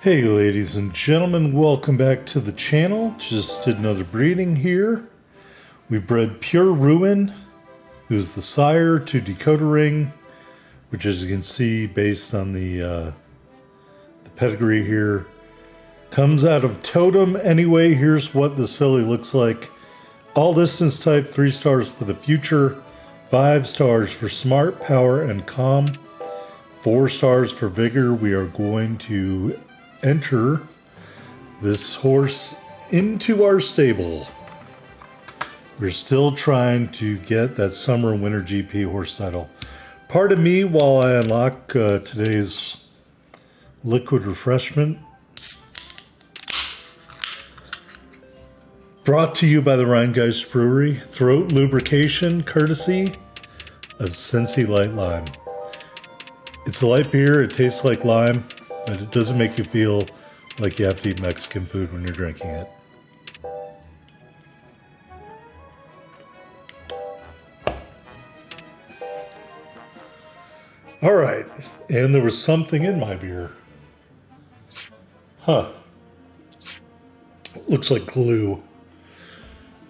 Hey ladies and gentlemen, welcome back to the channel. Just did another breeding here. We bred Pure Ruin, who's the sire to Dakota Ring, which as you can see based on the pedigree here, comes out of Totem. Anyway, here's what this filly looks like. All distance type, 3 stars for the future, 5 stars for smart, power, and calm, 4 stars for vigor. We are going to enter this horse into our stable. We're still trying to get that summer and winter GP horse title. Pardon me while I unlock today's liquid refreshment. Brought to you by the Rheingeist Brewery. Throat lubrication courtesy of Cincy Light Lime. It's a light beer, it tastes like lime, but it doesn't make you feel like you have to eat Mexican food when you're drinking it. All right, and there was something in my beer. Huh. Looks like glue.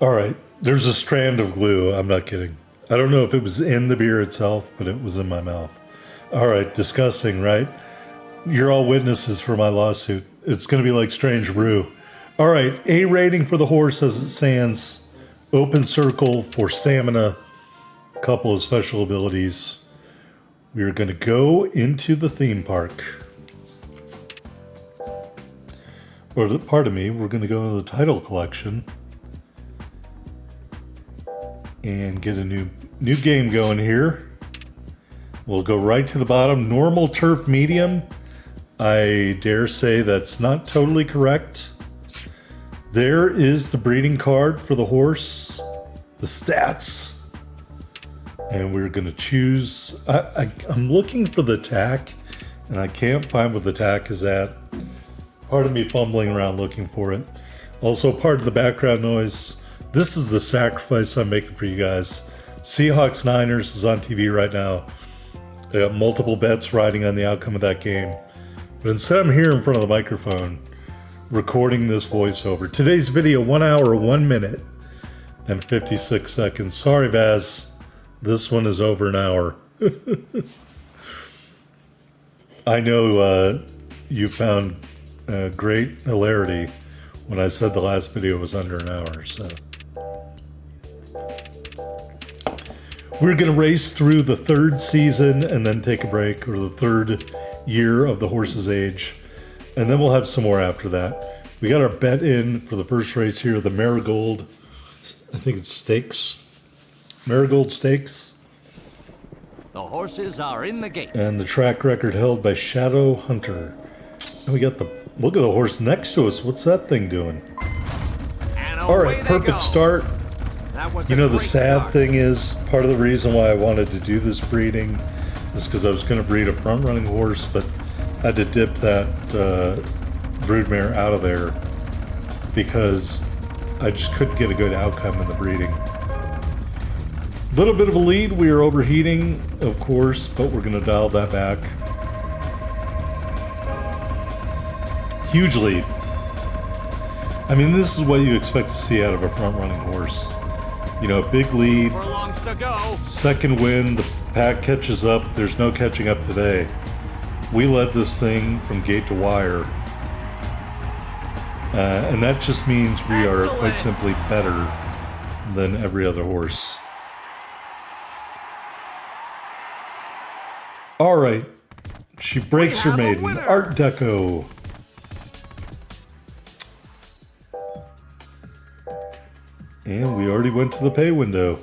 All right, there's a strand of glue. I'm not kidding. I don't know if it was in the beer itself, but it was in my mouth. All right, disgusting, right? You're all witnesses for my lawsuit. It's going to be like Strange Brew. All right, A rating for the horse as it stands. Open circle for stamina. A couple of special abilities. We are going to go into the theme park. Or, pardon me, we're going to go into the title collection and get a new game going here. We'll go right to the bottom. Normal turf medium. I dare say that's not totally correct. There is the breeding card for the horse, the stats. And we're going to choose. I'm looking for the tack, and I can't find what the tack is at. Pardon me fumbling around looking for it. Also, pardon the background noise. This is the sacrifice I'm making for you guys. Seahawks Niners is on TV right now. I got multiple bets riding on the outcome of that game. But instead I'm here in front of the microphone recording this voiceover. Today's video, 1 hour, 1 minute, and 56 seconds. Sorry, Vaz. This one is over an hour. I know you found great hilarity when I said the last video was under an hour, so. We're going to race through the 3rd season and then take a break, or the 3rd year of the horse's age. And then we'll have some more after that. We got our bet in for the first race here, the Marigold, I think it's Stakes. Marigold Stakes. The horses are in the gate. And the track record held by Shadow Hunter. And we got look at the horse next to us. What's that thing doing? All right, perfect start. You know, the sad thing is, part of the reason why I wanted to do this breeding is because I was going to breed a front-running horse, but I had to dip that broodmare out of there because I just couldn't get a good outcome in the breeding. Little bit of a lead. We are overheating, of course, but we're going to dial that back. Huge lead. I mean, this is what you expect to see out of a front-running horse. You know, big lead, second win, the pack catches up. There's no catching up today. We led this thing from gate to wire. And that just means we are quite simply better than every other horse. All right, she breaks her maiden, Art Deco. And we already went to the pay window.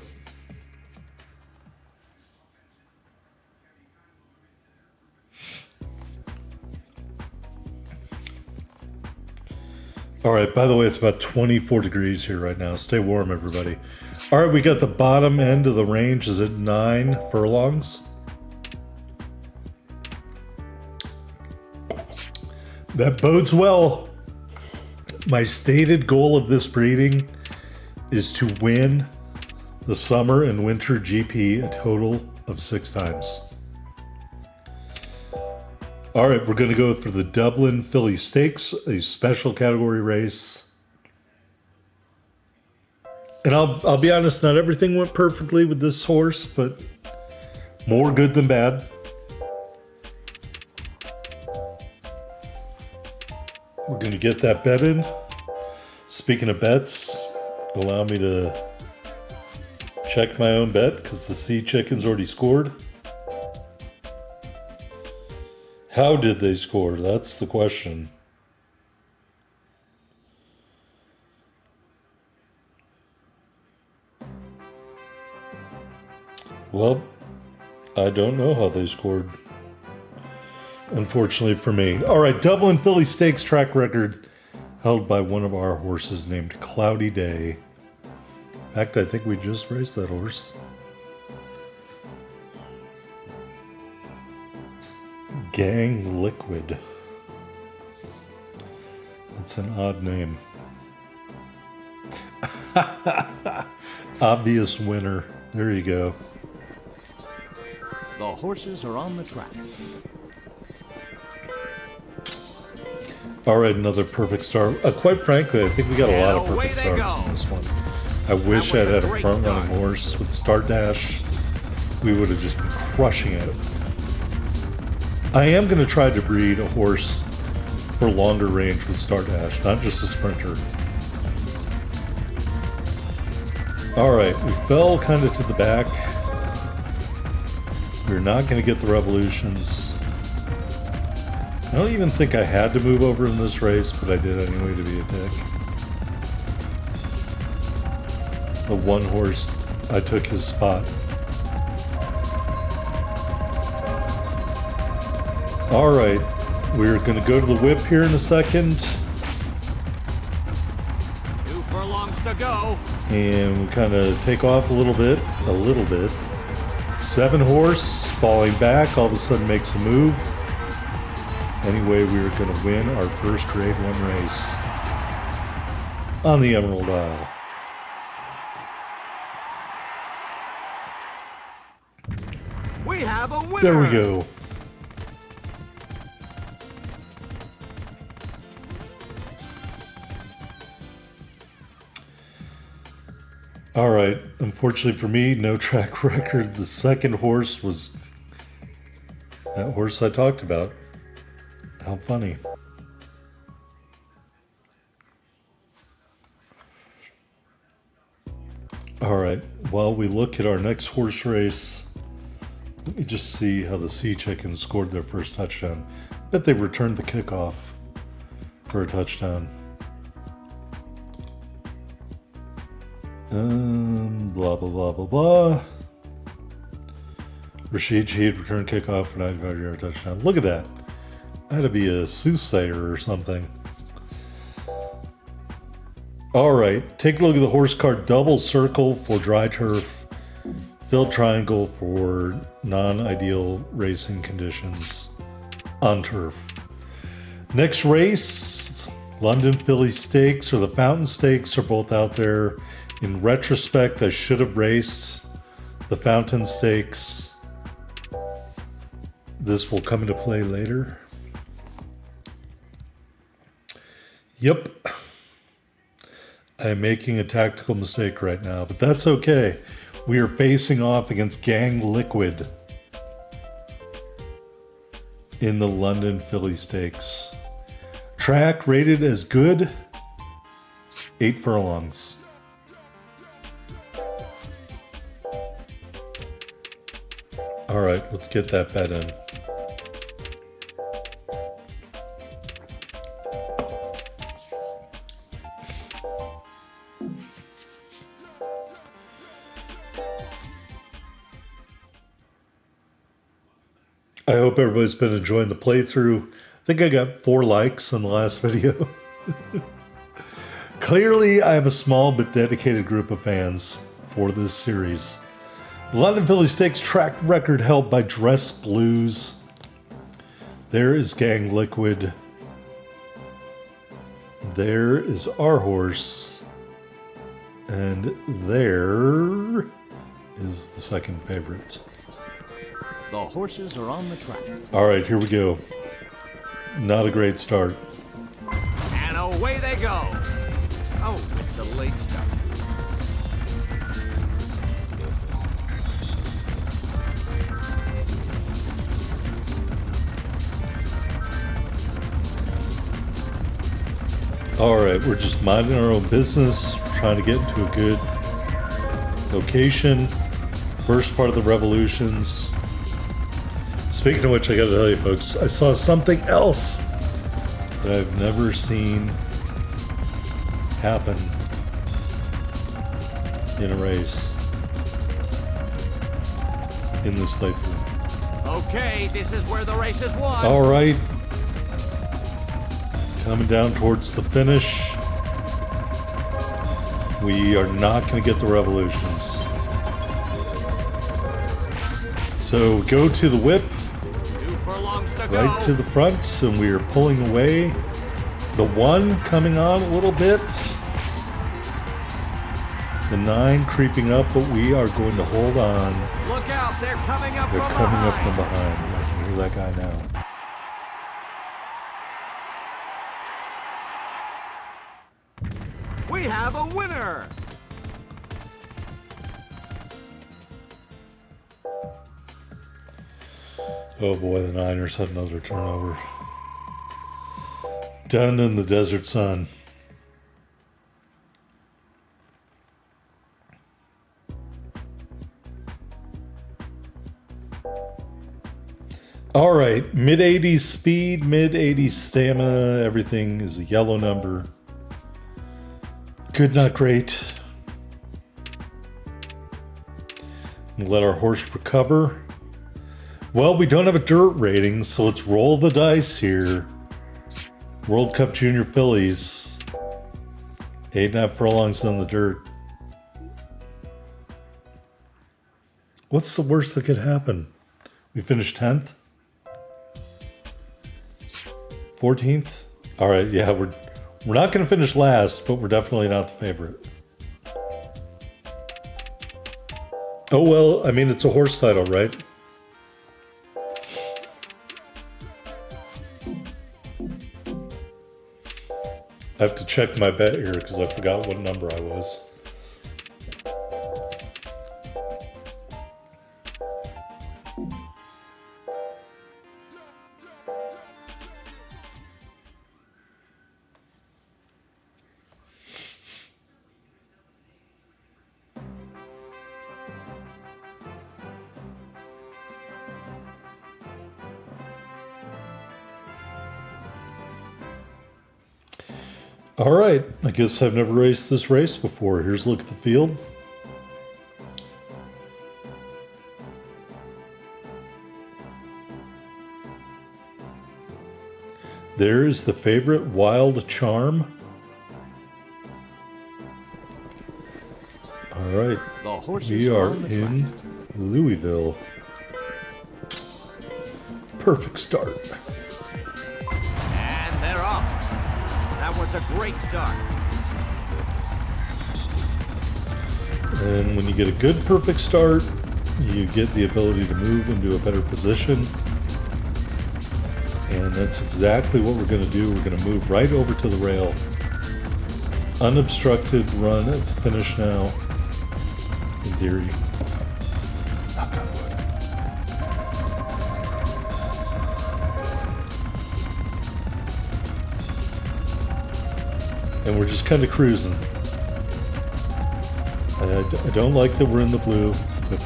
All right, by the way, it's about 24 degrees here right now. Stay warm, everybody. All right, we got the bottom end of the range is at 9 furlongs. That bodes well. My stated goal of this breeding is to win the summer and winter GP a total of 6 times. All right, we're going to go for the Dublin Philly Stakes, a special category race. And I'll be honest, not everything went perfectly with this horse, but more good than bad. We're going to get that bet in. Speaking of bets, allow me to check my own bet because the Sea Chicken's already scored. How did they score? That's the question. Well, I don't know how they scored. Unfortunately for me. All right, Dublin Philly Stakes track record held by one of our horses named Cloudy Day. In fact, I think we just raced that horse. Gang Liquid. That's an odd name. Obvious winner. There you go. The horses are on the track. All right, another perfect start. Quite frankly, I think we got a lot of perfect starts in this one. I wish I'd had a front-running horse with Start Dash. We would have just been crushing it. I am going to try to breed a horse for longer range with Start Dash, not just a sprinter. All right, we fell kind of to the back. We're not going to get the revolutions. I don't even think I had to move over in this race, but I did anyway to be a dick. The one horse, I took his spot. All right, we're going to go to the whip here in a second. 2 furlongs to go. And we kind of take off a little bit. 7 horse, falling back, all of a sudden makes a move. Anyway, we were going to win our first Grade 1 race on the Emerald Isle. We have a winner. There we go. All right, unfortunately for me, no track record. The second horse was that horse I talked about. How funny. All right, while we look at our next horse race, let me just see how the Sea Chickens scored their first touchdown. Bet they returned the kickoff for a touchdown. Blah, blah, blah, blah, blah. Rashid Shaheed returned kickoff for 95-yard touchdown. Look at that. I had to be a soothsayer or something. All right, take a look at the horse card. Double circle for dry turf. Filled triangle for non-ideal racing conditions on turf. Next race, London Philly Stakes or the Fountain Stakes are both out there. In retrospect, I should have raced the Fountain Stakes. This will come into play later. Yep. I'm making a tactical mistake right now, but that's okay. We are facing off against Gang Liquid in the London Philly Stakes. Track rated as good, 8 furlongs. All right, let's get that bet in. I hope everybody's been enjoying the playthrough. I think I got 4 likes on the last video. Clearly, I have a small but dedicated group of fans for this series. London Philly Stakes track record held by Dress Blues. There is Gang Liquid. There is our horse. And there is the second favorite. The horses are on the track. All right, here we go. Not a great start. And away they go. Oh, it's a late start. Alright, we're just minding our own business, trying to get into a good location. First part of the revolutions. Speaking of which, I gotta tell you folks, I saw something else that I've never seen happen in a race in this playthrough. Okay, this is where the race is won. Alright. Coming down towards the finish. We are not going to get the revolutions. So go to the whip, 2 furlongs to go. right to the front, and we are pulling away. The 1 coming on a little bit. The 9 creeping up, but we are going to hold on. Look out, they're coming up They're from coming behind. up from behind. I can hear that guy now. We have a winner. Oh boy, the Niners had another turnover. Done in the desert sun. All right, mid 80s speed, mid 80s stamina, everything is a yellow number. Good, not great. Let our horse recover. Well, we don't have a dirt rating, so let's roll the dice here. World Cup Junior Fillies. 8.5 furlongs on the dirt. What's the worst that could happen? We finished 10th? 14th? All right, yeah, we're not going to finish last, but we're definitely not the favorite. Oh, well, I mean, it's a horse title, right? I have to check my bet here because I forgot what number I was. All right, I guess I've never raced this race before. Here's a look at the field. There is the favorite Wild Charm. All right, The horses we are on the in track. Louisville. Perfect start. And they're off. That was a great start. And when you get a good perfect start, you get the ability to move into a better position. And that's exactly what we're going to do. We're going to move right over to the rail. Unobstructed run at the finish now. In theory. Knock on wood. And we're just kind of cruising. I don't like that we're in the blue, but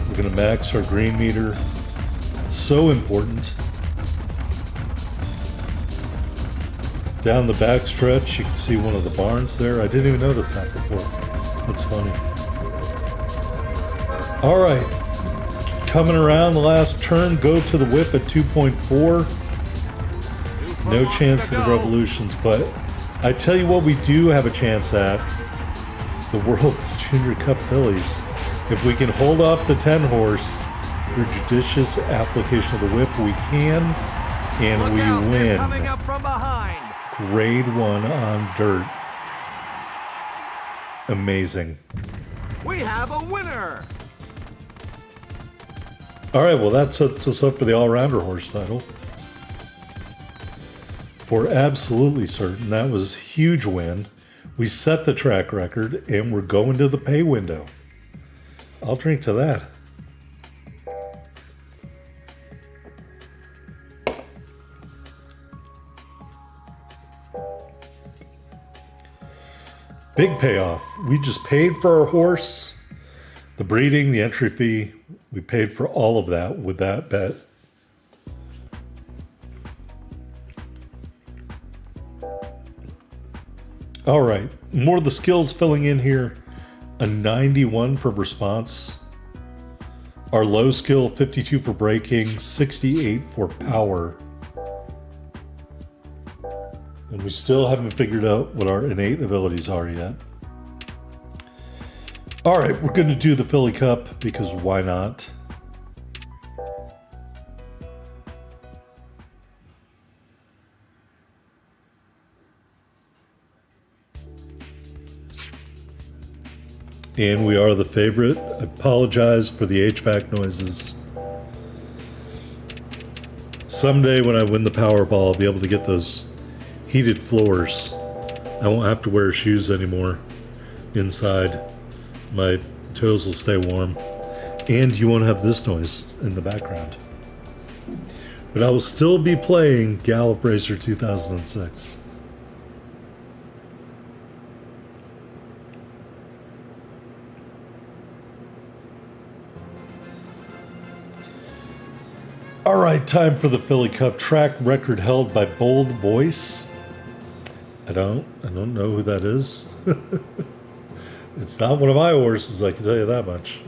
we're going to max our green meter. So important. Down the back stretch, you can see one of the barns there. I didn't even notice that before. That's funny. All right. Coming around the last turn, go to the whip at 2.4. No chance of the revolutions, but I tell you what we do have a chance at. The World Junior Cup Fillies. If we can hold off the 10 horse through judicious application of the whip, we can, and Look we out, they're coming win. up from behind. Grade 1 on dirt. Amazing. We have a winner. All right, well, that sets us up for the all-rounder horse title. for absolutely certain that was a huge win. We set the track record and we're going to the pay window. I'll drink to that. Big payoff. We just paid for our horse, the breeding, the entry fee. We paid for all of that with that bet. All right, more of the skills filling in here. A 91 for response. Our low skill, 52 for braking, 68 for power. And we still haven't figured out what our innate abilities are yet. All right, we're going to do the Philly Cup because why not? And we are the favorite. I apologize for the HVAC noises. Someday when I win the Powerball, I'll be able to get those heated floors. I won't have to wear shoes anymore inside. My toes will stay warm. And you won't have this noise in the background. But I will still be playing Gallop Racer 2006. All right, time for the Philly Cup. Track record held by Bold Voice. I don't know who that is. It's not one of my horses, I can tell you that much.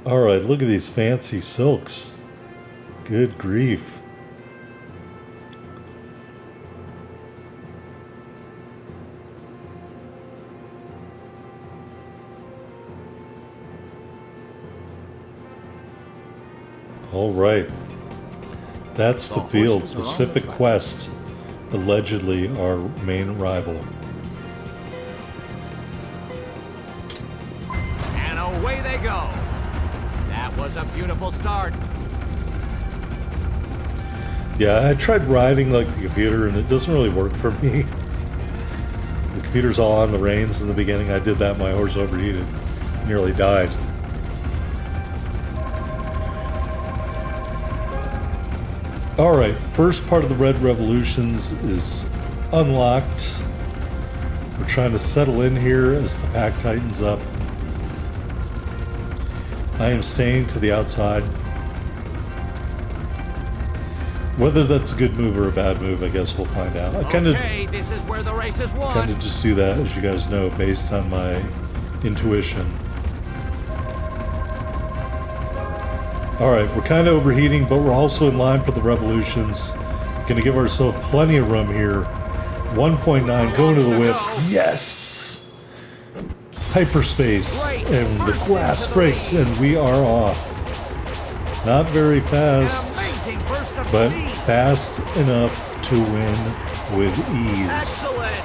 All right, look at these fancy silks. Good grief. All right. That's the field. Pacific Quest, allegedly our main rival. And away they go. That was a beautiful start. Yeah, I tried riding like the computer and it doesn't really work for me. The computer's all on the reins in the beginning. I did that, my horse overheated. Nearly died. All right, first part of the Red Revolutions is unlocked. We're trying to settle in here as the pack tightens up. I am staying to the outside. Whether that's a good move or a bad move, I guess we'll find out. I This is where the race is won. kind of just do that, as you guys know, based on my intuition. All right, we're kind of overheating, but we're also in line for the revolutions. Going to give ourselves plenty of room here. 1.9, going to the whip. Yes! Hyperspace, and the glass breaks, and we are off. Not very fast, but fast enough to win with ease. Excellent.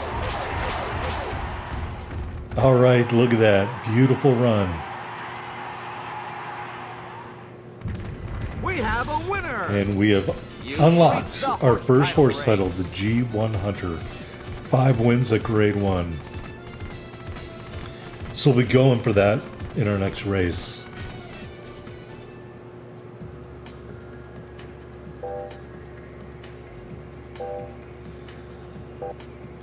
All right, look at that. Beautiful run. We have a winner. And we have unlocked our first horse title, the G1 Hunter. 5 wins at grade 1. So we'll be going for that in our next race.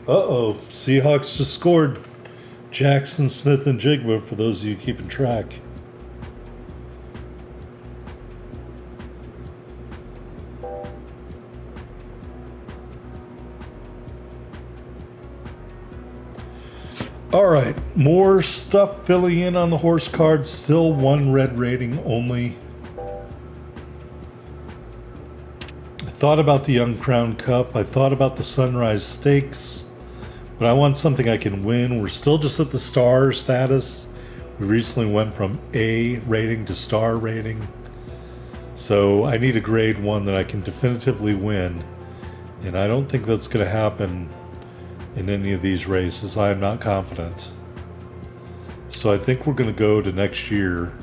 Uh-oh, Seahawks just scored. Jackson, Smith, and Jigba, for those of you keeping track. All right, more stuff filling in on the horse card. Still 1 red rating only. I thought about the Young Crown Cup. I thought about the Sunrise Stakes. But I want something I can win. We're still just at the star status. We recently went from A rating to star rating. So I need a grade 1 that I can definitively win. And I don't think that's going to happen in any of these races. I am not confident. So I think we're going to go to next year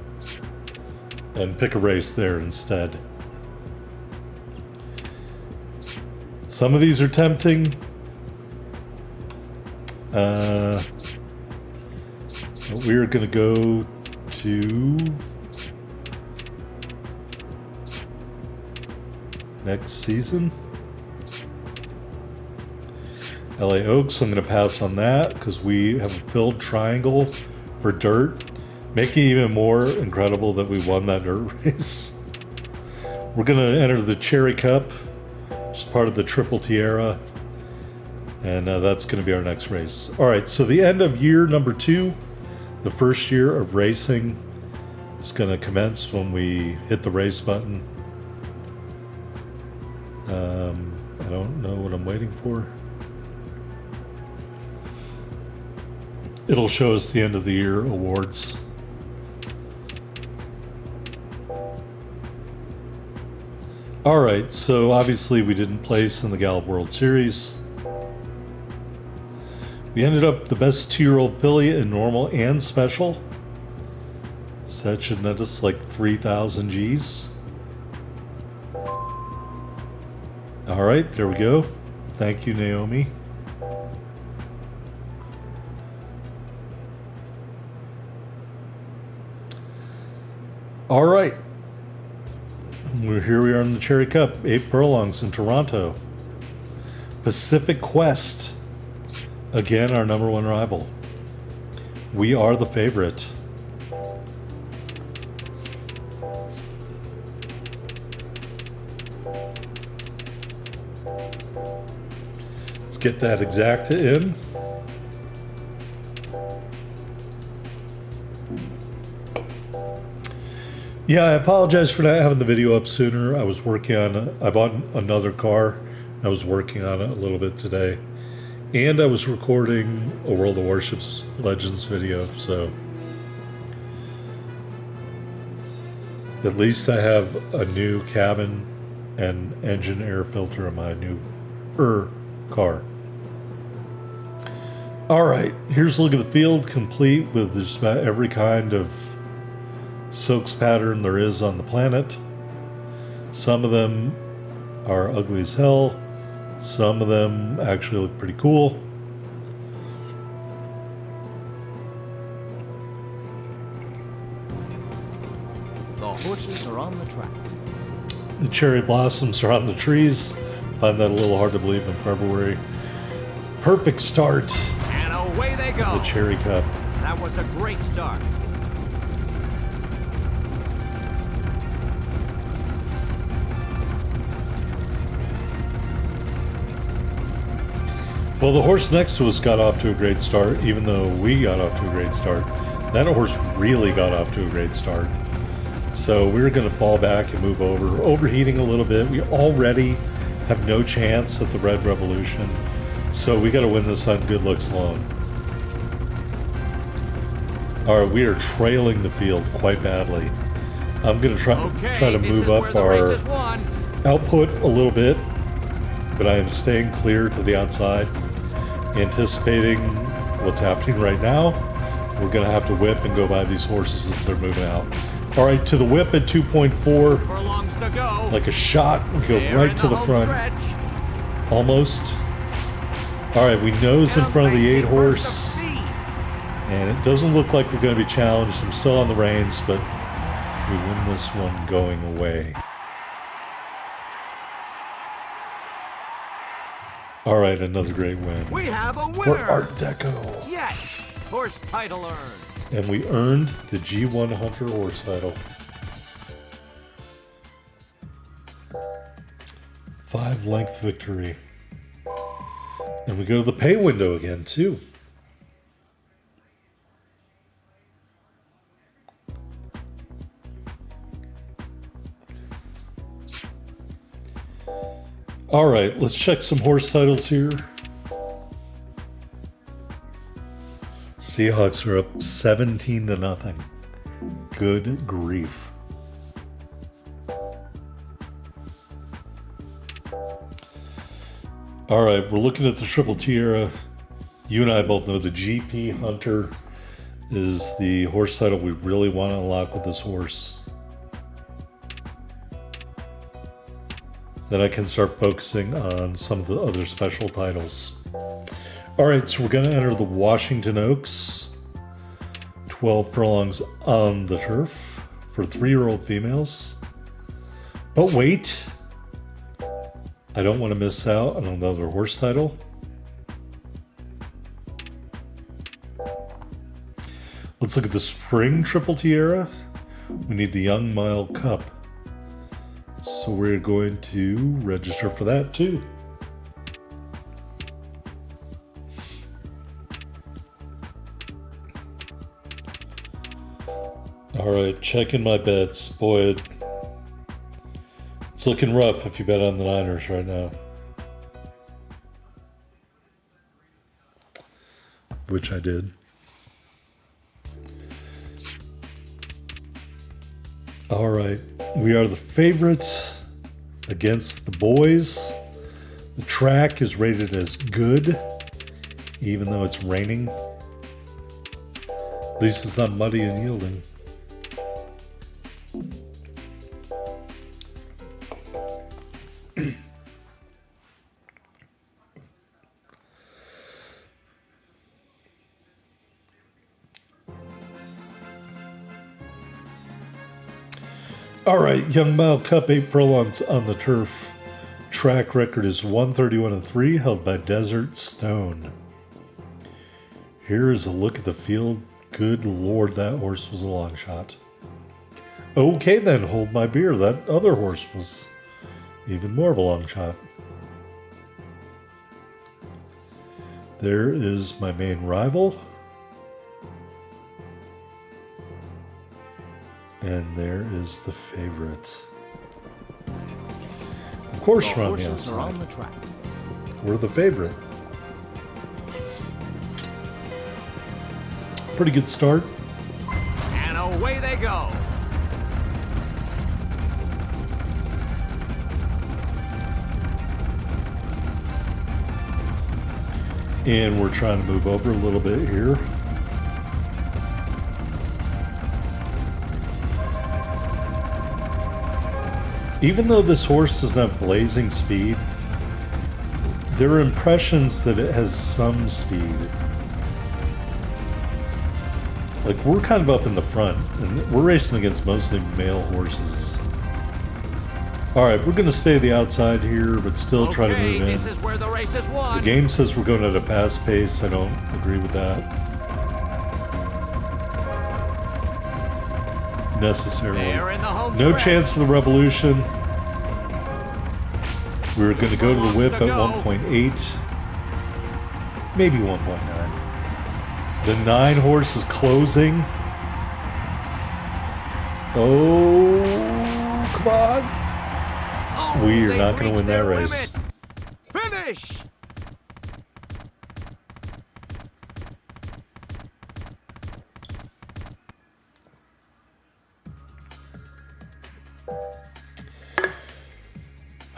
and pick a race there instead. Some of these are tempting. But we're going to go to next season. LA Oaks, I'm going to pass on that because we have a filled triangle for dirt, making it even more incredible that we won that dirt race. We're going to enter the Cherry Cup, which is part of the Triple Tierra, and that's going to be our next race. All right, so the end of year number 2, the first year of racing, is going to commence when we hit the race button. I don't know what I'm waiting for. It'll show us the end of the year awards. All right, so obviously we didn't place in the Gallup World Series. We ended up the best 2-year-old filly in normal and special. So that should net us like 3,000 G's. All right, there we go. Thank you, Naomi. All right. Here we are in the Cherry Cup, 8 furlongs in Toronto. Pacific Quest, again our number 1 rival. We are the favorite. Let's get that exacta in. Yeah, I apologize for not having the video up sooner. I was working on I bought another car. I was working on it a little bit today. And I was recording a World of Warships Legends video, so at least I have a new cabin and engine air filter in my new car. All right, here's a look at the field, complete with just about every kind of silks pattern there is on the planet. Some of them are ugly as hell. Some of them actually look pretty cool. The horses are on the track. The cherry blossoms are on the trees. Find that a little hard to believe in February. Perfect start. And away they go. The Cherry Cup. That was a great start. Well, the horse next to us got off to a great start, even though we got off to a great start. That horse really got off to a great start. So we're going to fall back and move over, overheating a little bit. We already have no chance at the Red Revolution. So we got to win this on good looks alone. All right, we are trailing the field quite badly. I'm going to try to move up our output a little bit, but I am staying clear to the outside, anticipating what's happening right now. We're going to have to whip and go by these horses as they're moving out. All right, to the whip at 2.4, like a shot, we go right to the front, almost. All right, we nose in front of the 8 horse, and it doesn't look like we're going to be challenged. I'm still on the reins, but we win this one going away. All right, another great win. We have a winner for Art Deco. Yes, horse title earned. And we earned the G1 Hunter horse title. 5-length victory. And we go to the pay window again, too. All right, let's check some horse titles here. Seahawks are up 17-0. Good grief. All right, we're looking at the Triple Tierra. You and I both know the GP Hunter is the horse title we really want to unlock with this horse. Then I can start focusing on some of the other special titles. Alright, so we're going to enter the Washington Oaks. 12 furlongs on the turf for 3-year-old females. But wait, I don't want to miss out on another horse title. Let's look at the Spring Triple Tiara. We need the Young Mile Cup. So we're going to register for that too. Alright, checking my bets. Boy, it's looking rough if you bet on the Niners right now. Which I did. Alright, we are the favorites against the boys. The track is rated as good, even though it's raining. At least it's not muddy and yielding. All right, Young Mile Cup, 8 furlongs on the turf. Track record is 131-3, held by Desert Stone. Here is a look at the field. Good Lord, that horse was a long shot. Okay then, hold my beer. That other horse was even more of a long shot. There is my main rival. And there is the favorite. Of course, we're on the outside. On the track. We're the favorite. Pretty good start. And away they go. And we're trying to move over a little bit here. Even though this horse does not have blazing speed, there are impressions that it has some speed. Like, we're kind of up in the front, and we're racing against mostly male horses. Alright, we're going to stay the outside here, but still try to move in. This is where the race is won. The game says we're going at a fast pace. I don't agree with that. Necessarily. No chance of the revolution. We're going to go to the whip at 1.8. Maybe 1.9. The 9 horse is closing. Oh, come on. We are not going to win that race. Finish!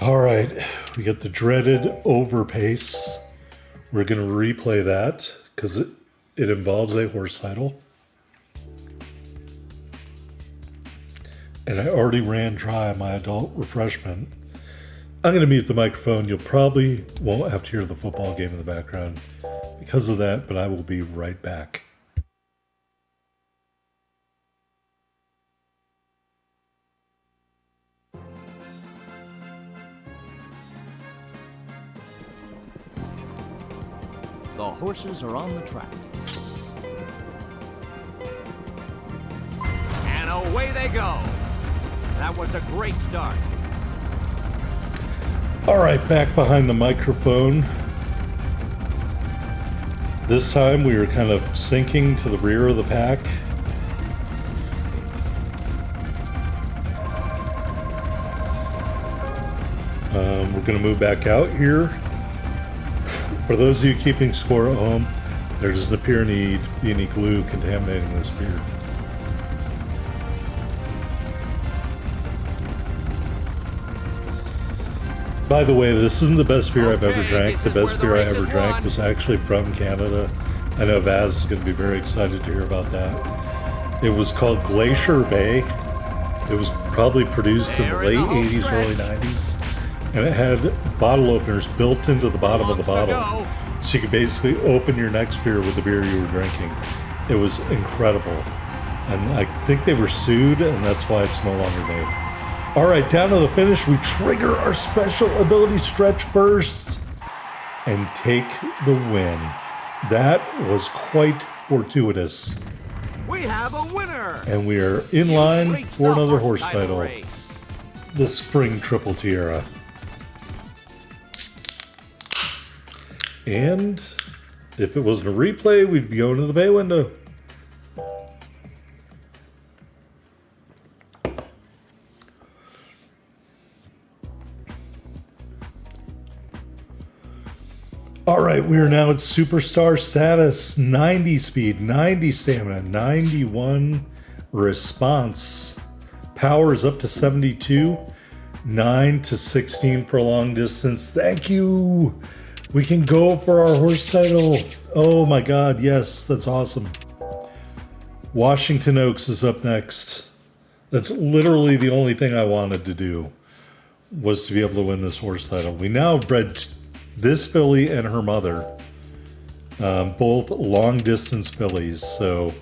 All right, we got the dreaded overpace. We're going to replay that because it involves a horse title. And I already ran dry my adult refreshment. I'm going to mute the microphone. You'll probably won't have to hear the football game in the background because of that, but I will be right back. The horses are on the track. And away they go. That was a great start. All right, back behind the microphone. This time we were kind of sinking to the rear of the pack. We're going to move back out here. For those of you keeping score at home, there doesn't appear to be any glue contaminating this beer. By the way, this isn't the best beer I've ever drank. The best beer I ever drank was actually from Canada. I know Vaz is going to be very excited to hear about that. It was called Glacier Bay. It was probably produced in the late 80s, early 90s. and it had bottle openers built into the bottom of the bottle. So you could basically open your next beer with the beer you were drinking. It was incredible. And I think they were sued, and that's why it's no longer made. All right, down to the finish, we trigger our special ability stretch bursts and take the win. That was quite fortuitous. We have a winner! And we are in line for another horse title. The Spring Triple Tiara. And if it wasn't a replay, we'd be going to the bay window. All right, we are now at superstar status. 90 speed, 90 stamina, 91 response. Power is up to 72. 9 to 16 for long distance. Thank you. We can go for our horse title. Oh my God, yes, that's awesome. Washington Oaks is up next. That's literally the only thing I wanted to do, was to be able to win this horse title. We now bred this filly and her mother, both long distance fillies, so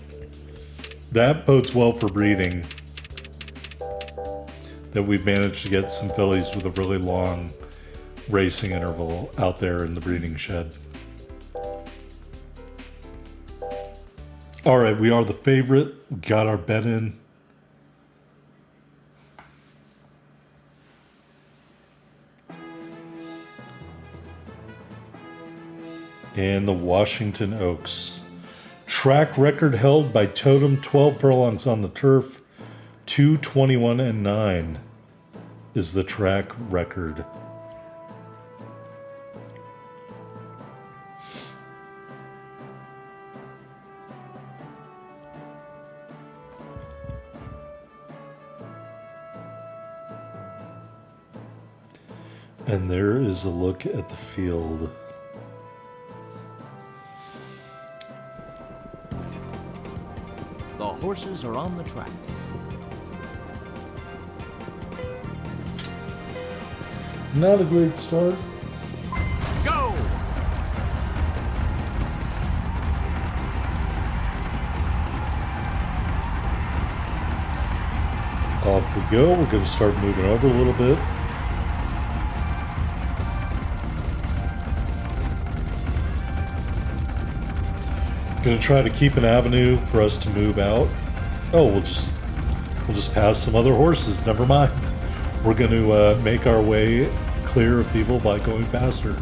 that bodes well for breeding, that we've managed to get some fillies with a really long racing interval out there in the breeding shed. All right, we are the favorite. We got our bet in. And the Washington Oaks. Track record held by Totem, 12 furlongs on the turf, 2:21.9 is the track record. And there is a look at the field. The horses are on the track. Not a great start. Go! Off we go. We're going to start moving over a little bit. Going to try to keep an avenue for us to move out. Oh, we'll just pass some other horses. Never mind. We're going to make our way clear of people by going faster.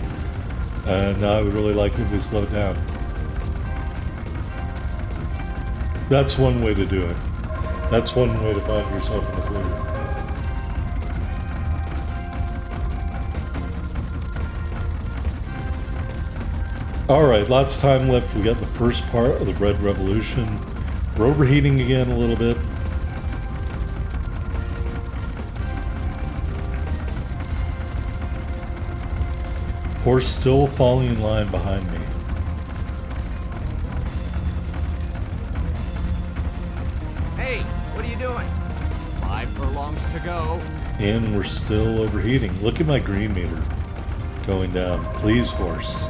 And I would really like it if we slowed down. That's one way to do it. That's one way to find yourself in the clear. Alright, lots of time left. We got the first part of the Red Revolution. We're overheating again a little bit. Horse still falling in line behind me. Hey, what are you doing? 5 furlongs to go. And we're still overheating. Look at my green meter going down. Please, horse.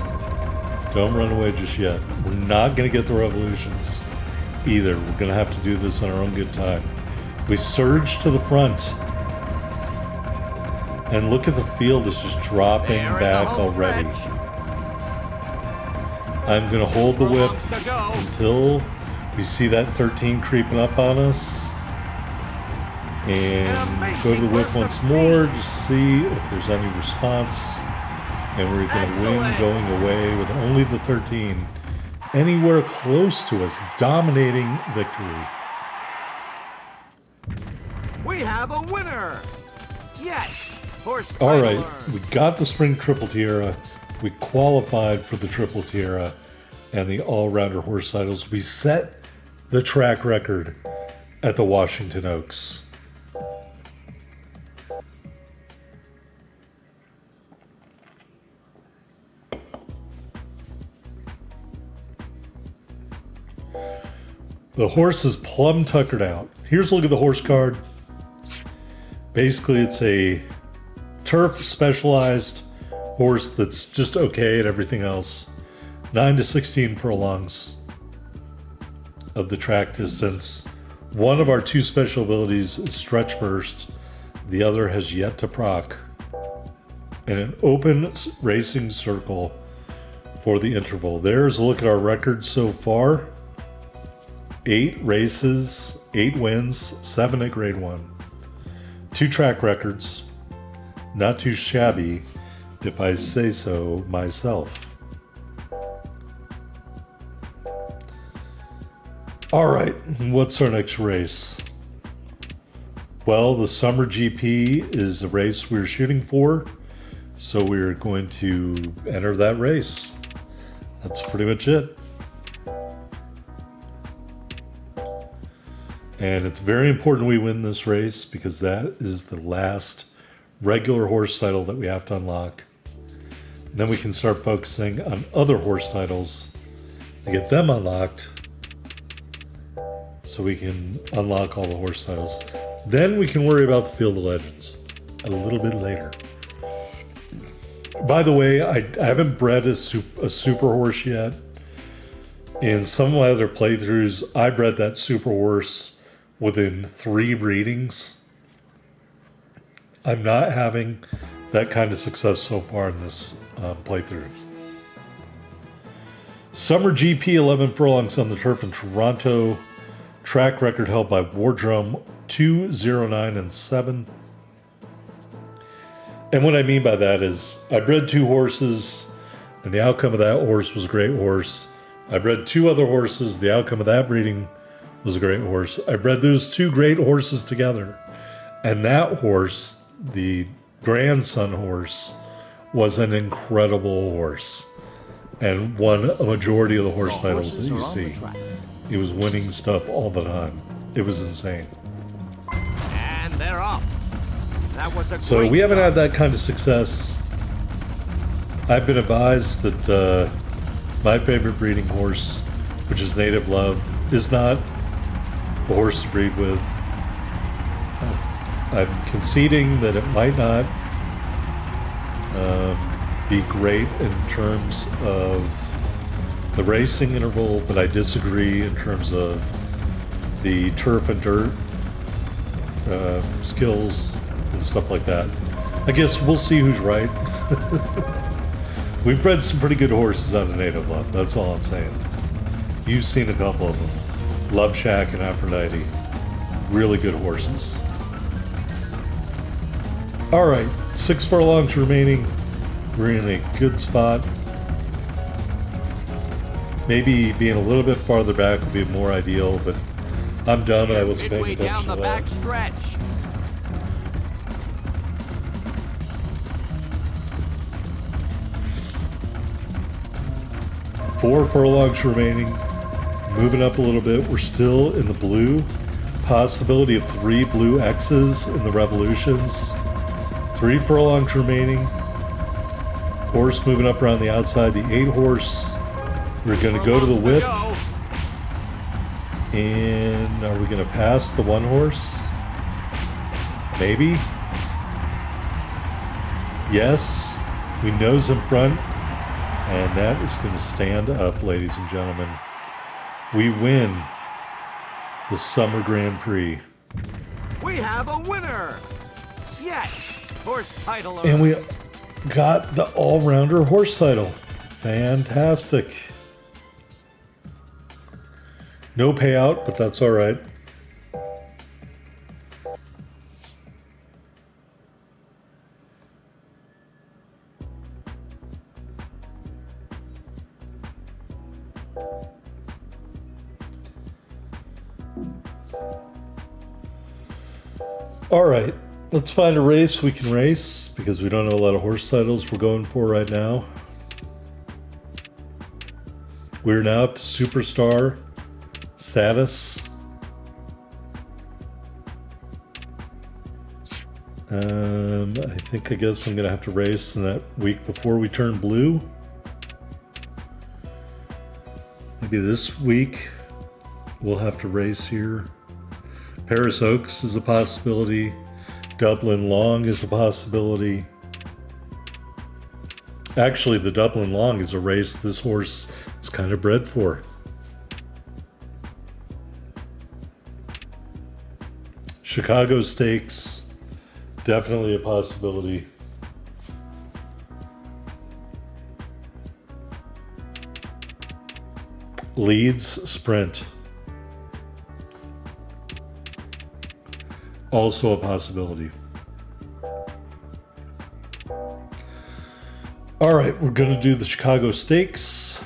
Don't run away just yet. We're not going to get the revolutions either. We're going to have to do this on our own good time. We surge to the front. And look at the field is just dropping back already. I'm going to hold the whip until we see that 13 creeping up on us. And go to the whip once more to see if there's any response. And we're going to win going away with only the 13 anywhere close to us, dominating victory. We have a winner! Yes! Horse All right, earned. we got the Spring Triple Tiara. We qualified for the Triple Tiara and the All-Rounder Horse titles. We set the track record at the Washington Oaks. The horse is plumb tuckered out. Here's a look at the horse card. Basically, it's a turf specialized horse that's just okay at everything else. 9 to 16 furlongs of the track distance. One of our 2 special abilities is stretch burst. The other has yet to proc. And an open racing circle for the interval. There's a look at our records so far. 8 races, 8 wins, 7 at grade 1. 2 track records. Not too shabby, if I say so myself. All right, what's our next race? Well, the Summer GP is the race we're shooting for, so we're going to enter that race. That's pretty much it. And it's very important we win this race because that is the last regular horse title that we have to unlock. And then we can start focusing on other horse titles to get them unlocked so we can unlock all the horse titles. Then we can worry about the Field of Legends a little bit later. By the way, I haven't bred a super horse yet. In some of my other playthroughs, I bred that super horse within 3 breedings. I'm not having that kind of success so far in this playthrough. Summer GP 11 furlongs on the turf in Toronto. Track record held by Wardrum 209 and 7. And what I mean by that is I bred 2 horses, and the outcome of that horse was a great horse. I bred 2 other horses. The outcome of that breeding was a great horse. I bred those 2 great horses together. And that horse, the grandson horse, was an incredible horse and won a majority of the horse titles that you see. He was winning stuff all the time. It was insane. And they're off. That was a So great we haven't start. had that kind of success. I've been advised that my favorite breeding horse, which is Native Love, is not the horse to breed with. I'm conceding that it might not be great in terms of the racing interval, but I disagree in terms of the turf and dirt skills and stuff like that. I guess we'll see who's right. We've bred some pretty good horses out of Native Love, that's all I'm saying. You've seen a couple of them. Love Shack and Aphrodite. Really good horses. Alright, 6 furlongs remaining. We're in a good spot. Maybe being a little bit farther back would be more ideal, but I'm dumb and I wasn't paying Midway down attention the to back that. stretch. Four furlongs remaining. Moving up a little bit. We're still in the blue. Possibility of 3 blue X's in the revolutions. 3 furlongs remaining. Horse moving up around the outside. The 8 horse. We're going to go to the whip. And are we going to pass the 1 horse? Maybe. Yes. We nose in front. And that is going to stand up, ladies and gentlemen. We win the Summer Grand Prix. We have a winner. Yes, horse title. And we got the all-rounder horse title. Fantastic. No payout, but that's all right. All right, let's find a race we can race because we don't have a lot of horse titles we're going for right now. We're now up to superstar status. I guess I'm gonna have to race in that week before we turn blue. Maybe this week we'll have to race here. Paris Oaks is a possibility. Dublin Long is a possibility. Actually, the Dublin Long is a race this horse is kind of bred for. Chicago Stakes, definitely a possibility. Leeds Sprint, also a possibility. All right, we're going to do the Chicago Stakes.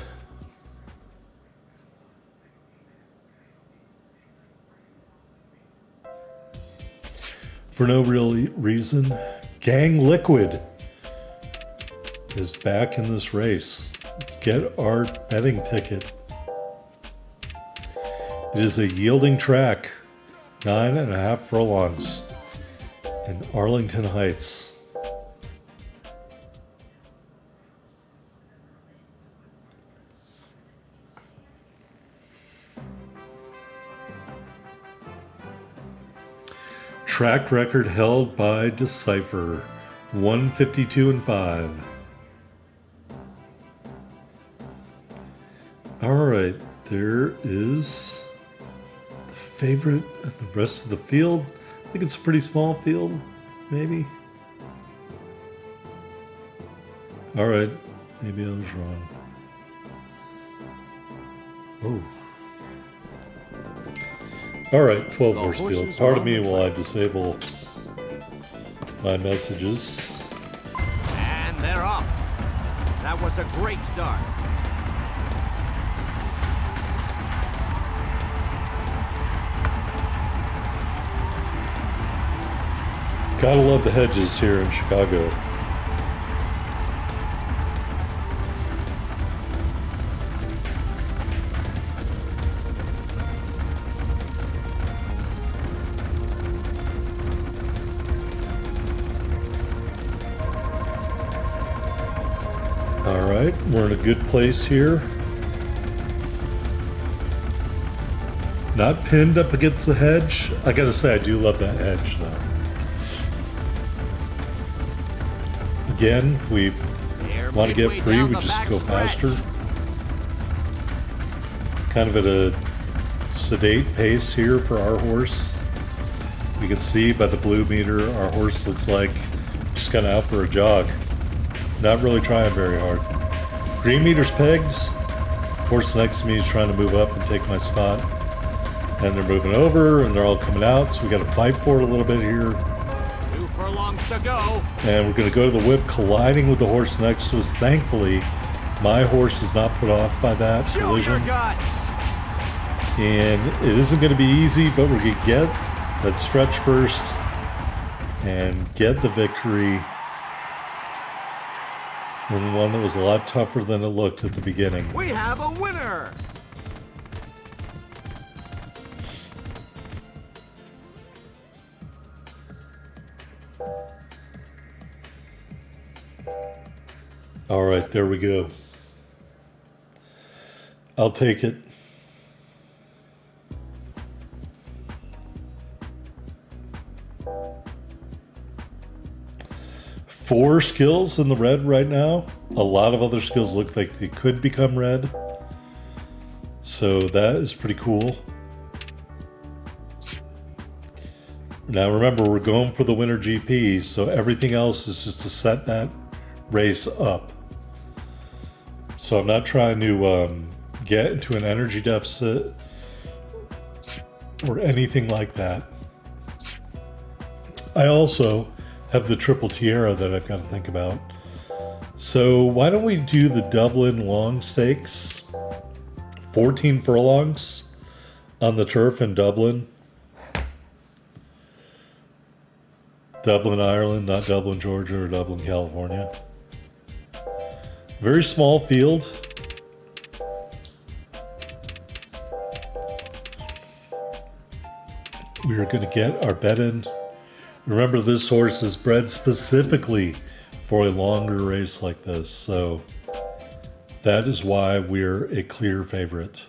For no real reason, Gang Liquid is back in this race. Let's get our betting ticket. It is a yielding track, 9.5 furlongs in Arlington Heights. Track record held by Decipher, 152-5. All right, there is the favorite and the rest of the field. I think it's a pretty small field, maybe. All right, maybe I was wrong. Oh. All right, 12 horse field. Pardon me while I disable my messages. And they're off. That was a great start. Gotta love the hedges here in Chicago. All right, we're in a good place here. Not pinned up against the hedge. I gotta say, I do love that hedge though. Again, if we want to get free, we just go faster. Kind of at a sedate pace here for our horse. You can see by the blue meter, our horse looks like just kind of out for a jog. Not really trying very hard. Green meter's pegged. Horse next to me is trying to move up and take my spot. And they're moving over and they're all coming out. So we got to fight for it a little bit here. 2 furlongs to go. And we're going to go to the whip, colliding with the horse next to us. Thankfully, my horse is not put off by that collision. And it isn't going to be easy, but we're going to get that stretch burst and get the victory. And one that was a lot tougher than it looked at the beginning. We have a winner. All right, there we go. I'll take it. Four skills in the red right now. A lot of other skills look like they could become red. So that is pretty cool. Now remember, we're going for the winter GP, so everything else is just to set that race up. So I'm not trying to get into an energy deficit or anything like that. I also have the triple tiara that I've got to think about. So why don't we do the Dublin Long Stakes? 14 furlongs on the turf in Dublin. Dublin, Ireland, not Dublin, Georgia, or Dublin, California. Very small field. We are going to get our bet in. Remember, this horse is bred specifically for a longer race like this, so that is why we're a clear favorite.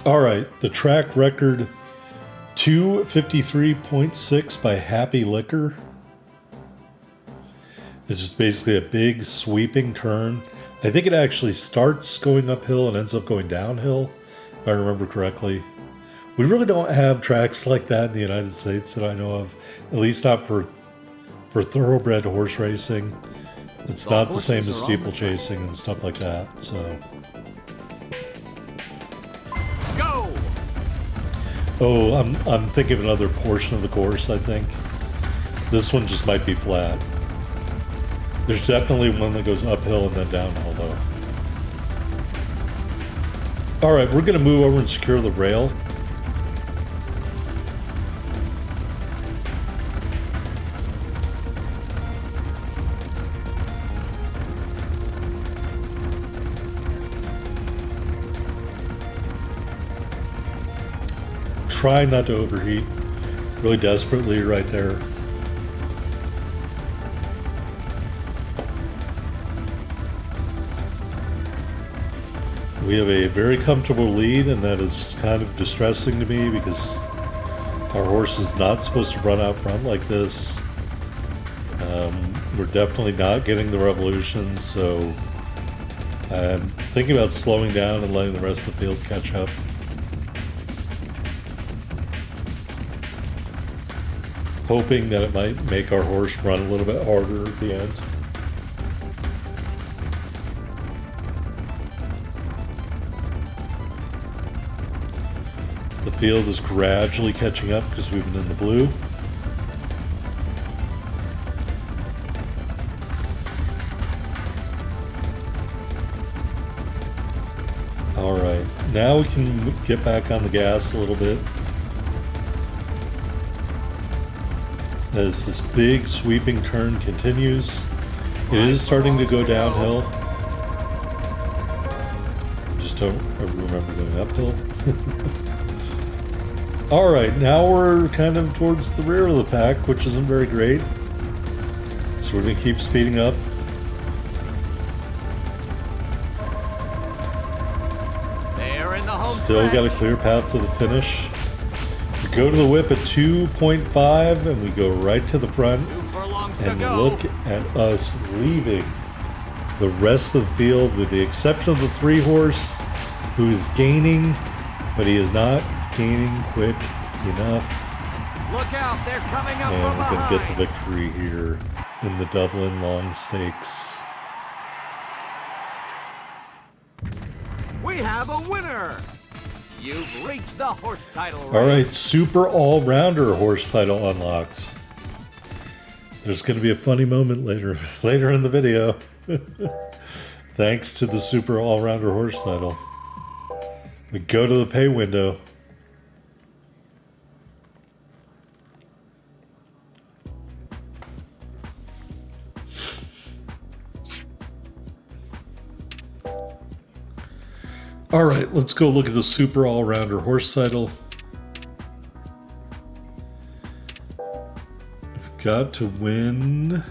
All right, the track record 253.6 by Happy Liquor. It's just basically a big sweeping turn. I think it actually starts going uphill and ends up going downhill, if I remember correctly. We really don't have tracks like that in the United States that I know of, at least not for thoroughbred horse racing. It's not the same as steeplechasing and stuff like that, so. Go! Oh, I'm thinking of another portion of the course, I think. This one just might be flat. There's definitely one that goes uphill and then downhill, though. Alright, we're going to move over and secure the rail. Try not to overheat. Really desperately right there. We have a very comfortable lead, and that is kind of distressing to me because our horse is not supposed to run out front like this. We're definitely not getting the revolutions, so I'm thinking about slowing down and letting the rest of the field catch up. Hoping that it might make our horse run a little bit harder at the end. The field is gradually catching up because we've been in the blue. Alright, now we can get back on the gas a little bit. As this big sweeping turn continues, it is starting to go downhill. Just don't ever remember going uphill. Alright, now we're kind of towards the rear of the pack, which isn't very great. So we're going to keep speeding up. They're in the home Still got a clear path to the finish. We go to the whip at 2.5 and we go right to the front. And look at us leaving the rest of the field with the exception of the 3-horse who's gaining, but he is not gaining quick enough. Look out, they're coming up And from we're going to get the behind. victory here in the Dublin Long Stakes. We have a winner. You've reached the horse title race. All right, super all-rounder horse title unlocked. There's going to be a funny moment later in the video. Thanks to the super all-rounder horse title. We go to the pay window. All right, let's go look at the super all-rounder horse title. We've got to win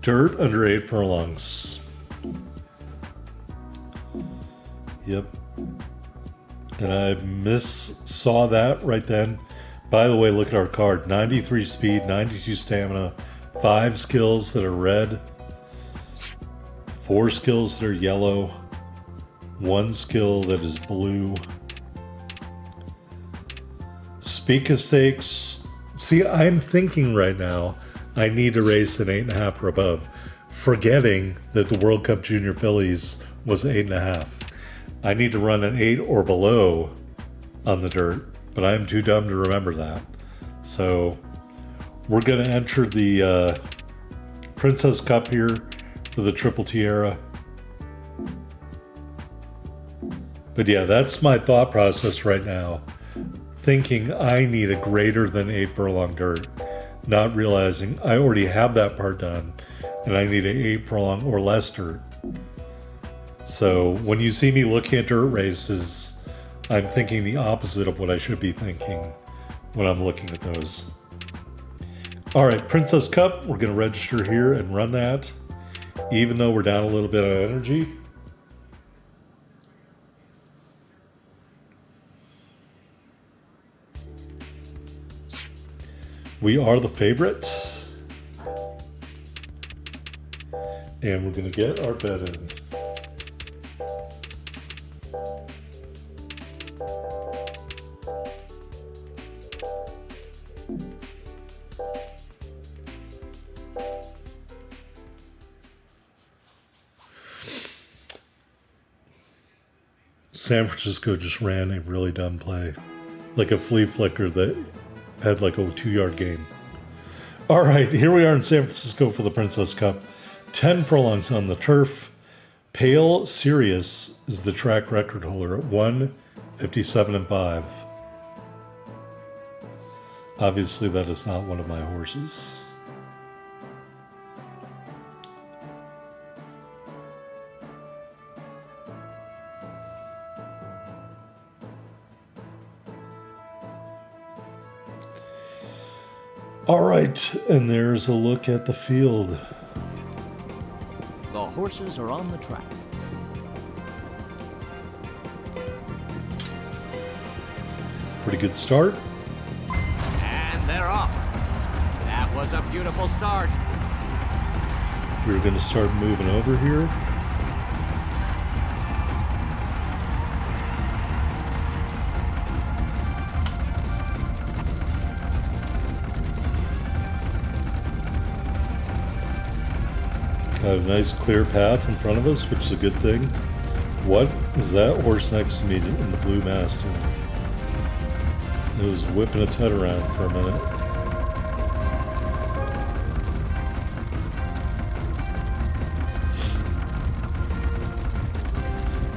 dirt under 8 furlongs. Yep. And I saw that right then. By the way, look at our card. 93 speed, 92 stamina, 5 skills that are red, 4 skills that are yellow, 1 skill that is blue. Speak of stakes. See, I'm thinking right now I need to race an 8.5 or above, forgetting that the World Cup Junior Fillies was 8.5. I need to run an 8 or below on the dirt, but I'm too dumb to remember that. So we're going to enter the Princess Cup here for the Triple Tiara. But yeah, that's my thought process right now. Thinking I need a greater than 8 furlong dirt. Not realizing I already have that part done. And I need an 8 furlong or less dirt. So when you see me looking at dirt races, I'm thinking the opposite of what I should be thinking when I'm looking at those. Alright, Princess Cup. We're going to register here and run that. Even though we're down a little bit of energy. We Are the Favorite. And we're going to get our bet in. San Francisco just ran a really dumb play. Like a flea flicker that had like a 2-yard gain. All right, here we are in San Francisco for the Princess Cup. 10 furlongs on the turf. Pale Sirius is the track record holder at 1:57.5. Obviously, that is not one of my horses. All right, and there's a look at the field. The horses are on the track. Pretty good start. And they're off. That was a beautiful start. We're going to start moving over here. Got a nice clear path in front of us, which is a good thing. What is that horse next to me in the blue mask doing? It was whipping its head around for a minute.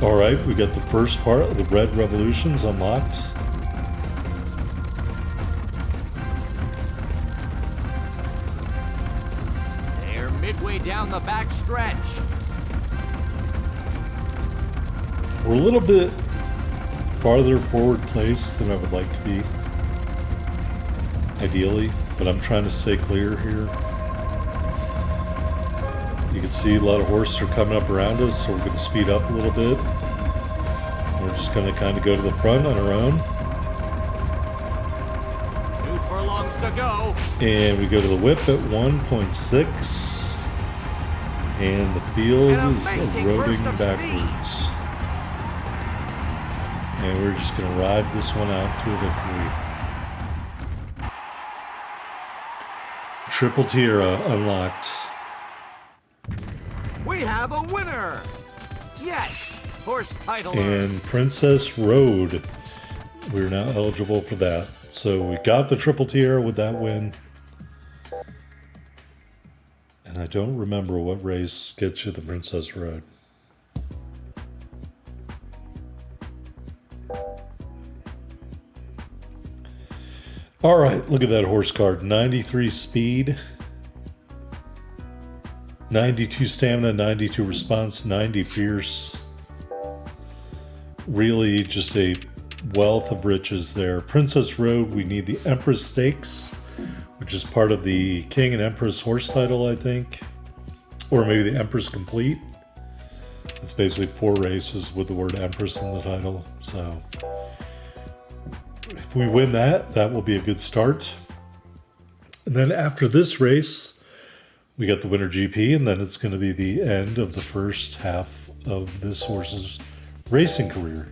All right, we got the first part of the Red Revolutions unlocked. They're midway down the back stretch. We're a little bit farther forward placed than I would like to be, ideally, but I'm trying to stay clear here. You can see a lot of horses are coming up around us, so we're going to speed up a little bit. We're just going to kind of go to the front on our own. 2 furlongs to go. And we go to the whip at 1.6. And the field is eroding backwards. And we're just going to ride this one out to a victory. Triple Tiara unlocked. We have a winner. Yes, horse title. And Princess Road. We're now eligible for that. So we got the Triple Tiara with that win. And I don't remember what race gets you the Princess Road. All right, look at that horse card. 93 speed, 92 stamina, 92 response, 90 fierce. Really just a wealth of riches there. Princess Road, we need the Empress Stakes, which is part of the King and Empress horse title, I think. Or maybe the Empress Complete. It's basically 4 races with the word Empress in the title. So if we win that, that will be a good start. And then after this race, we got the Winter GP, and then it's going to be the end of the first half of this horse's racing career.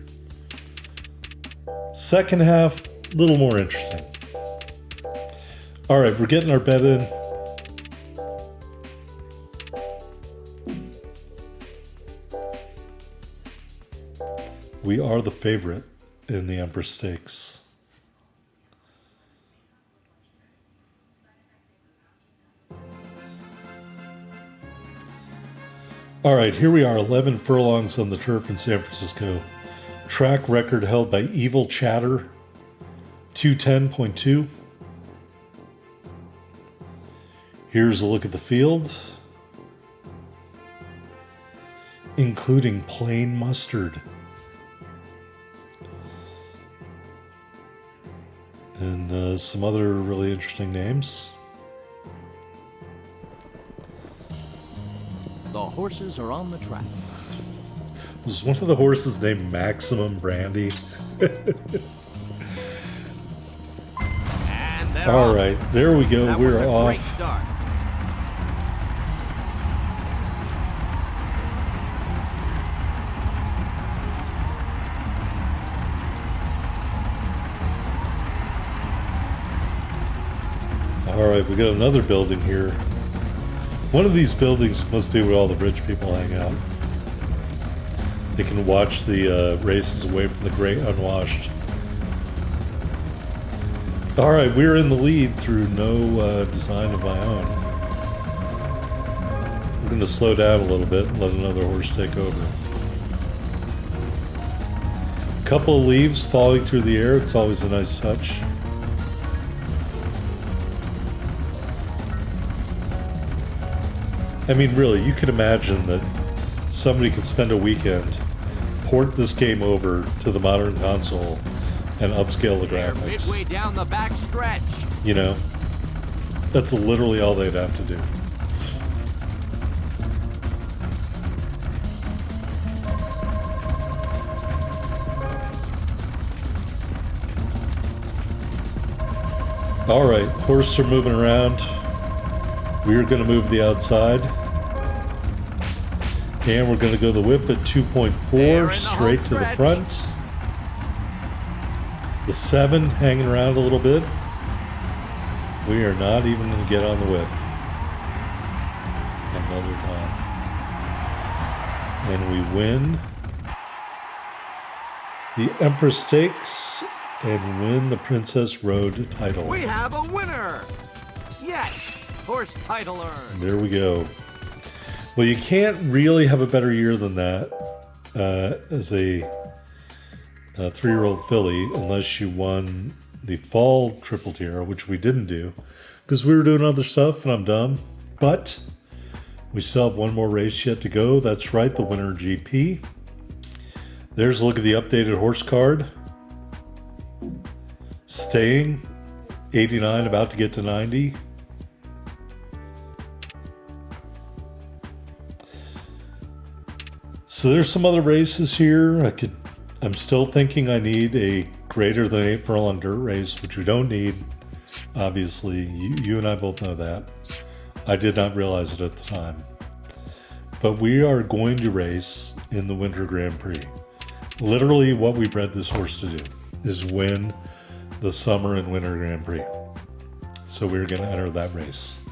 Second half, a little more interesting. All right, we're getting our bet in. We Are the Favorite in the Empress Stakes. All right, here we are, 11 furlongs on the turf in San Francisco. Track record held by Evil Chatter, 210.2. Here's a look at the field, including Plain Mustard. And some other really interesting names. The horses are on the track. Was one of the horses named Maximum Brandy? And They're All off. right, there we go. That was We're a great off. start. All right, we got another building here. One of these buildings must be where all the rich people hang out. They can watch the races away from the great unwashed. All right, we're in the lead through no design of my own. We're going to slow down a little bit and let another horse take over. Couple of leaves falling through the air. It's always a nice touch. I mean, really, you could imagine that somebody could spend a weekend, port this game over to the modern console, and upscale the They're graphics. midway down the back stretch. You know? That's literally all they'd have to do. All right, horses are moving around. We're going to move the outside. And we're going to go the whip at 2.4 straight to the front. The 7 hanging around a little bit. We are not even going to get on the whip. Another time. And we win the Empress Stakes and win the Princess Road title. We have a winner. Yes, horse title earned. There we go. Well, you can't really have a better year than that as a 3-year-old filly unless you won the fall triple tiara, which we didn't do because we were doing other stuff and I'm dumb. But we still have one more race yet to go. That's right, the Winter GP. There's a look at the updated horse card. Staying 89, about to get to 90. So there's some other races here. I'm still thinking I need a greater than 8 furlong dirt race, which we don't need. Obviously, you and I both know that. I did not realize it at the time. But we are going to race in the Winter Grand Prix. Literally what we bred this horse to do is win the Summer and Winter Grand Prix. So we're going to enter that race.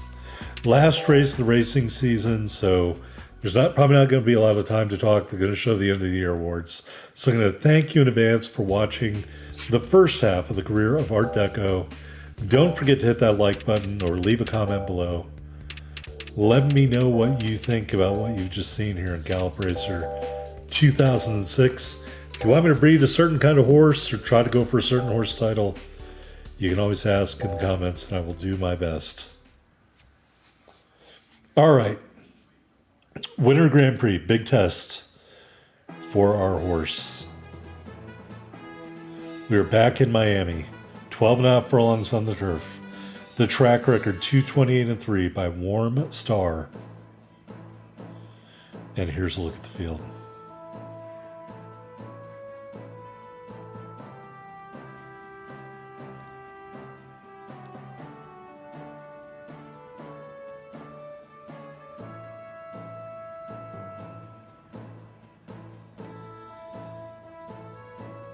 Last race of the racing season, so there's probably not going to be a lot of time to talk. They're going to show the end of the year awards. So I'm going to thank you in advance for watching the first half of the career of Art Deco. Don't forget to hit that like button or leave a comment below. Let me know what you think about what you've just seen here in Gallop Racer 2006. If you want me to breed a certain kind of horse or try to go for a certain horse title, you can always ask in the comments and I will do my best. All right. Winter Grand Prix, big test for our horse. We are back in Miami, 12.5 furlongs on the turf. The track record 228-3 by Warm Star. And here's a look at the field.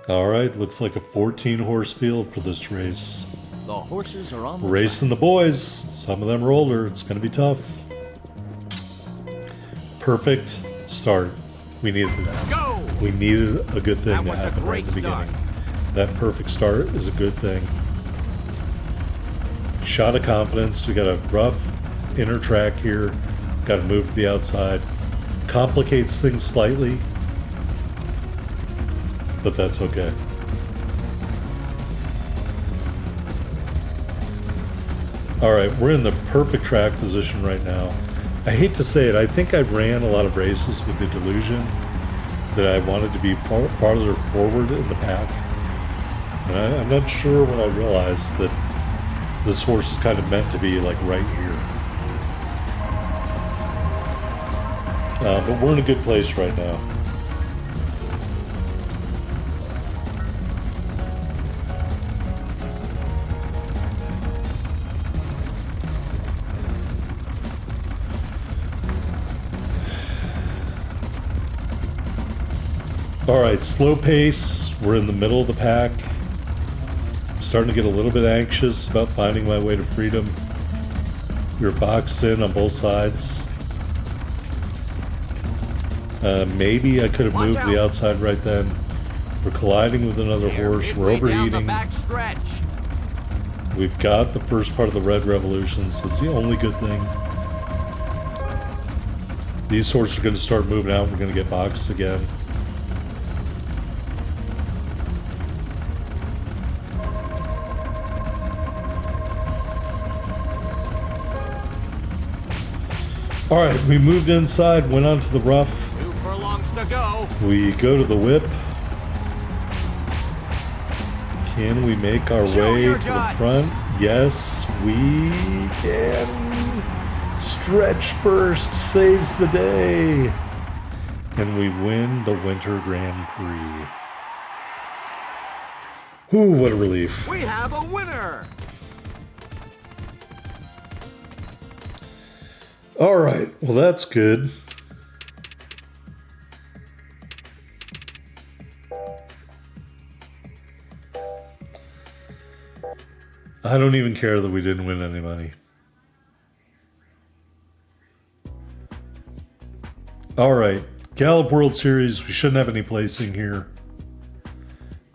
All right, looks like a 14-horse field for this race. The horses are on the Racing the boys. Some of them are older. It's going to be tough. Perfect start. We needed that. Go! We needed a good thing That to was a happen right great at the start. beginning. That perfect start is a good thing. Shot of confidence. We got a rough inner track here. Got to move to the outside. Complicates things slightly, but that's okay. All right, we're in the perfect track position right now. I hate to say it, I think I ran a lot of races with the delusion that I wanted to be farther forward in the pack. And I'm not sure when I realized that this horse is kind of meant to be like right here. But we're in a good place right now. Alright, slow pace. We're in the middle of the pack. I'm starting to get a little bit anxious about finding my way to freedom. We're boxed in on both sides. Maybe I could have moved to the outside right then. We're colliding with another horse. We're overheating. We've got the first part of the Red Revolutions. That's the only good thing. These horses are going to start moving out. We're going to get boxed again. Alright, we moved inside, went onto the rough. 2 furlongs to go. We go to the whip. Can we make our way to the front? Yes, we can. Stretch Burst saves the day. And we win the Winter Grand Prix. Ooh, what a relief. We have a winner. All right, well, that's good. I don't even care that we didn't win any money. All right, Gallup World Series. We shouldn't have any placing here.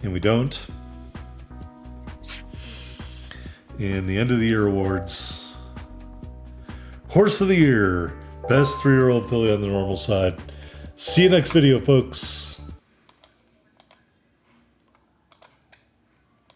And we don't. And the end of the year awards. Horse of the Year, best 3-year-old filly on the normal side. See you next video, folks.